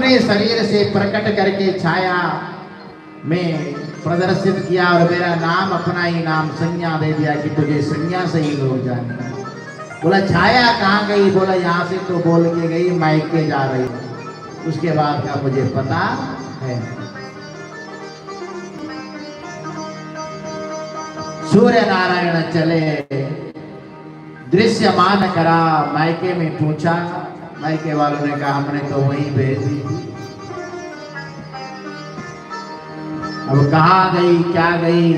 अपने शरीर से प्रकट करके छाया में प्रदर्शित किया और मेरा नाम अपना ही नाम संज्ञा दे दिया कि तुझे संज्ञा से ही लोग जाने। बोला छाया कहाँ गई? बोला यहाँ से तो बोल के गई मायके जा रही, उसके बाद का मुझे पता है। सूर्य नारायण चले, दृश्यमान करा, मायके में पूछा, मायके वालों ने कहा हमने तो वहीं भेज दी। अब कहाँ गई क्या गई?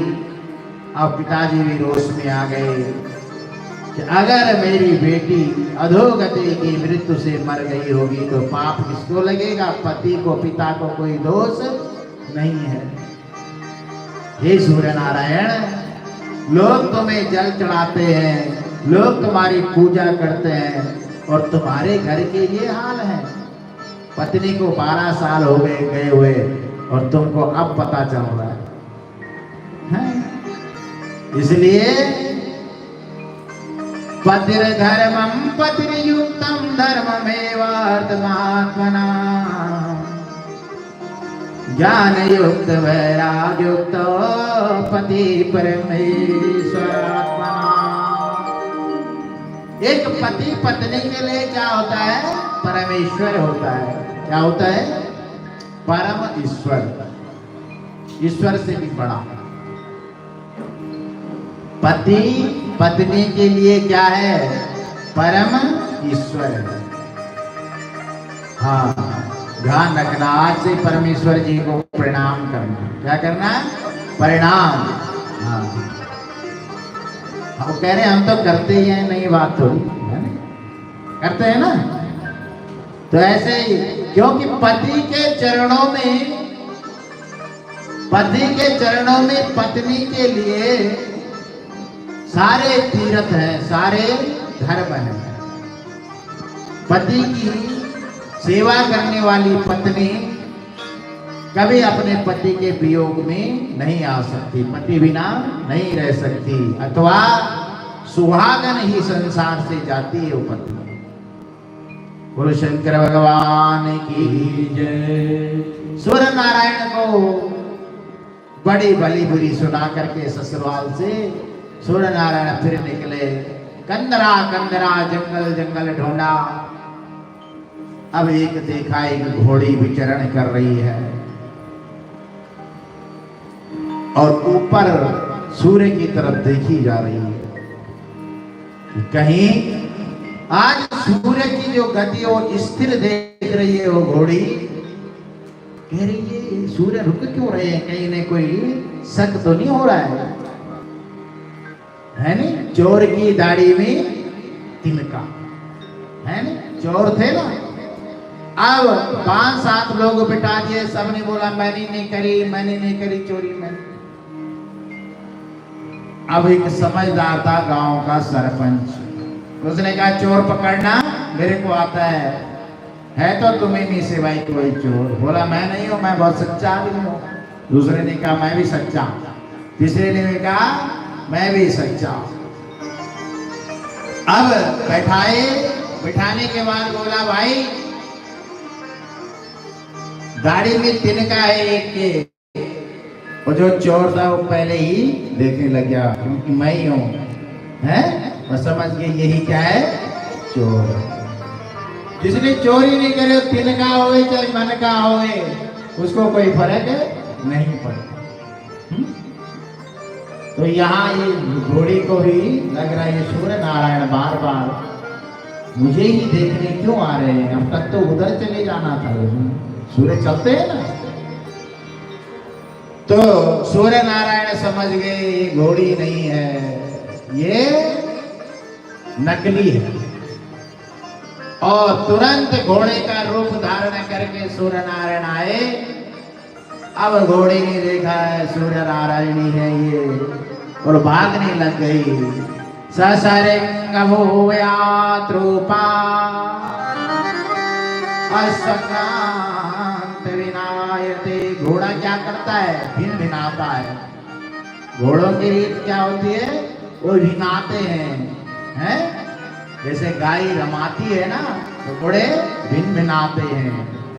अब पिताजी भी रोष में आ गए कि अगर मेरी बेटी अधोगति की मृत्यु से मर गई होगी तो पाप किसको लगेगा? पति को, पिता को कोई दोष नहीं है। हे सूर्य नारायण, लोग तुम्हें जल चढ़ाते हैं, लोग तुम्हारी पूजा करते हैं और तुम्हारे घर के ये हाल है। पत्नी को 12 साल हो गए हुए और तुमको अब पता चल रहा है? इसलिए पतिर धर्मम पतिर्युक्तम धर्ममेवार्थमात्मना ज्ञान युक्त वैराग्युक्त पति परमेश्वरात्मा। एक पति पत्नी के लिए क्या होता है? परमेश्वर होता है। क्या होता है? परम ईश्वर, ईश्वर से भी बड़ा। पति पत्नी के लिए क्या है? परम ईश्वर है। हाँ, ध्यान रखना, आज से परमेश्वर जी को प्रणाम करना। क्या करना? प्रणाम। हाँ, वो कह रहे हम तो करते ही हैं, नहीं बात थोड़ी है, करते हैं ना। तो ऐसे ही, क्योंकि पति के चरणों में पत्नी के लिए सारे तीर्थ हैं, सारे धर्म हैं। पति की सेवा करने वाली पत्नी कभी अपने पति के वियोग में नहीं आ सकती, पति बिना नहीं रह सकती, अथवा सुहागन ही संसार से जाती है वो पत्नी। बोलो शंकर भगवान की जय। सूर्य नारायण को बड़ी भली बुरी सुना करके ससुराल से सूर्य नारायण फिर निकले। कंदरा कंदरा जंगल जंगल ढूंढा। अब एक देखा, एक घोड़ी विचरण कर रही है और ऊपर सूर्य की तरफ देखी जा रही है। कहीं आज सूर्य की जो गति वो स्थिर देख रही है वो घोड़ी, कह रही है सूर्य रुक क्यों रहे हैं? कहीं ने कोई शक तो नहीं हो रहा है नी? चोर की दाढ़ी में तिनका, है नी? चोर थे ना। अब 5-7 लोग बिठा दिए, सबने बोला मैंने नहीं करी चोरी मैंने। अब एक समझदार था गांव का सरपंच, उसने कहा चोर पकड़ना मेरे को आता है तो तुम्हें नहीं सिवाय कोई चोर। बोला मैं नहीं हूं, मैं बहुत सच्चा आदमी हूं। दूसरे ने कहा मैं भी सच्चा। तीसरे ने कहा मैं भी सच्चा। अब बिठाने के बाद बोला भाई गाड़ी में तिनका है एक के। और जो चोर था वो पहले ही देखने लग गया, क्योंकि मैं ही हूं, है? और समझ गए यही क्या है? चोर। जिसने चोरी नहीं करे, तिनका होए चाहे मन का होए, उसको कोई फर्क नहीं पड़ता। तो यहाँ ये घोड़ी को भी लग रहा है सूर्य नारायण बार बार मुझे ही देखने क्यों आ रहे हैं? अब तक तो उधर चले जाना था, सूर्य चलते हैं ना। तो सूर्य नारायण समझ गए ये घोड़ी नहीं है, ये नकली है। और तुरंत घोड़े का रूप धारण करके सूर्य नारायण आए। अब घोड़े ने देखा है सूर्य नारायण ही है ये, और भागने लग गई। ससरिंग भूयात् रूपा असक्रांत विनायते। घोड़ा क्या करता है? भिन भिनाता है। घोड़ों की रीत क्या होती है? वो भिनाते हैं? जैसे गाय रमाती है ना, तो घोड़े भिन भिनाते हैं।